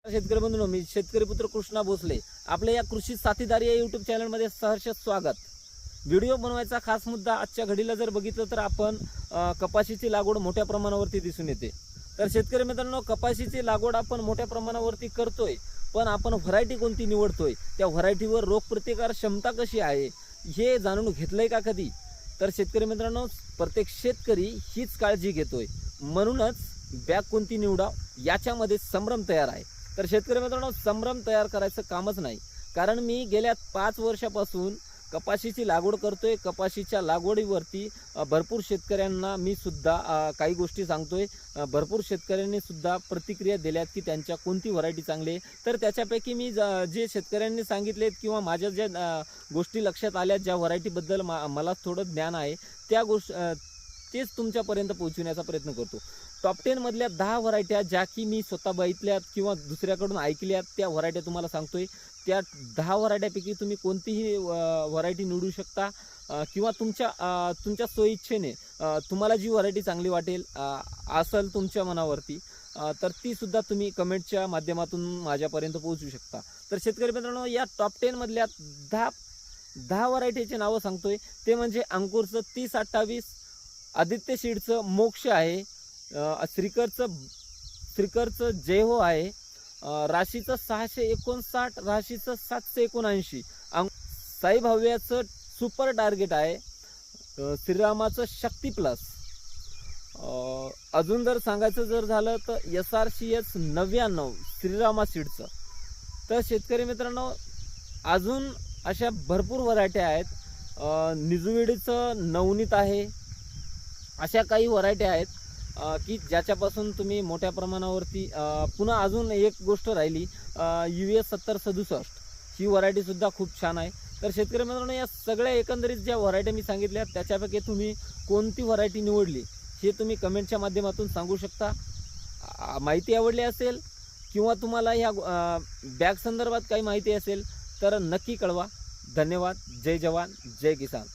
शेतकरी बंधूंनो, मी शेतकरी पुत्र कृष्णा भोसले आपल्या या कृषी साथीदार या यूट्यूब चॅनलमध्ये सहर्ष स्वागत। व्हिडिओ बनवायचा खास मुद्दा आजच्या घडीला जर बघितलं तर आपण कपाशीची लागवड मोठ्या प्रमाणावरती दिसून येते। तर शेतकरी मित्रांनो, कपाशीची लागवड आपण मोठ्या प्रमाणावरती करतोय, पण आपण व्हरायटी कोणती निवडतोय, त्या व्हरायटीवर रोगप्रतिकार क्षमता कशी आहे हे जाणून घेतलंय का कधी? तर शेतकरी मित्रांनो, प्रत्येक शेतकरी हीच काळजी घेतोय, म्हणूनच बॅग कोणती निवडाव याच्यामध्ये संभ्रम तयार आहे। तर शेतकरी मित्रांनो, संभ्रम तयार करायचं कामच नाही, कारण मी गेल्या 5 वर्षापासून कपाशीची लागवड करतोय। कपाशीच्या लागवडीवरती भरपूर शेतकऱ्यांना मी सुद्धा काही गोष्टी सांगतोय। भरपूर शेतकऱ्यांनी सुद्धा प्रतिक्रिया दिल्यात की त्यांच्या कोणती व्हरायटी चांगली आहे। तर त्याच्यापैकी मी जे शेतकऱ्यांनी सांगितलेत किंवा माझ्या ज्या गोष्टी लक्षात आल्या, ज्या व्हरायटीबद्दल मला थोडं ज्ञान आहे, त्या तेच तुमच्यापर्यंत पोहोचवण्याचा प्रयत्न करतो। टॉप 10 मधल्या 10 व्हरायट्या ज्या की मी स्वतः बघितल्यात किंवा दुसऱ्याकडून ऐकल्यात, त्या व्हरायट्या तुम्हाला सांगतोय। त्या 10 व्हरायट्यापैकी तुम्ही कोणतीही व्हरायटी निवडू शकता किंवा तुमच्या सोयीच्छेने तुम्हाला जी व्हरायटी चांगली वाटेल असेल तुमच्या मनावरती, तर ती सुद्धा तुम्ही कमेंटच्या माध्यमातून माझ्यापर्यंत पोहोचू शकता। तर शेतकरी मित्रांनो, या टॉप 10 मधल्या 10 व्हरायटीचे नावं सांगतोय। ते म्हणजे अंकुरचं 3028, आदित्य सीडचं मोक्ष आहे, श्रीकरचं जय हो आहे, राशीचं 659, राशीचं 779, साई भाव्याचं सुपर टार्गेट आहे, श्रीरामाचं शक्ती प्लस। अजून जर सांगायचं जर झालं तर SRCS 99 श्रीरामा सीडचं। तर शेतकरी मित्रांनो, अजून अशा भरपूर व्हरायट्या आहेत। निजुविडीचं नवनीत आहे। अशा काही व्हरायटी आहेत की ज्याच्यापासून तुम्ही मोठ्या प्रमाणावरती पुन्हा अजून एक गोष्ट राहिली, US 7067 ही व्हरायटी सुद्धा खूप छान आहे। तर शेतकरी मित्रांनो, या सगळ्या एकंदरीत ज्या व्हरायट्या मी सांगितल्या त्याच्यापैकी तुम्ही कोणती व्हरायटी निवडली हे तुम्ही कमेंटच्या माध्यमातून सांगू शकता। माहिती आवडली असेल किंवा तुम्हाला ह्या बॅग संदर्भात काही माहिती असेल तर नक्की कळवा। धन्यवाद। जय जवान जय किसान।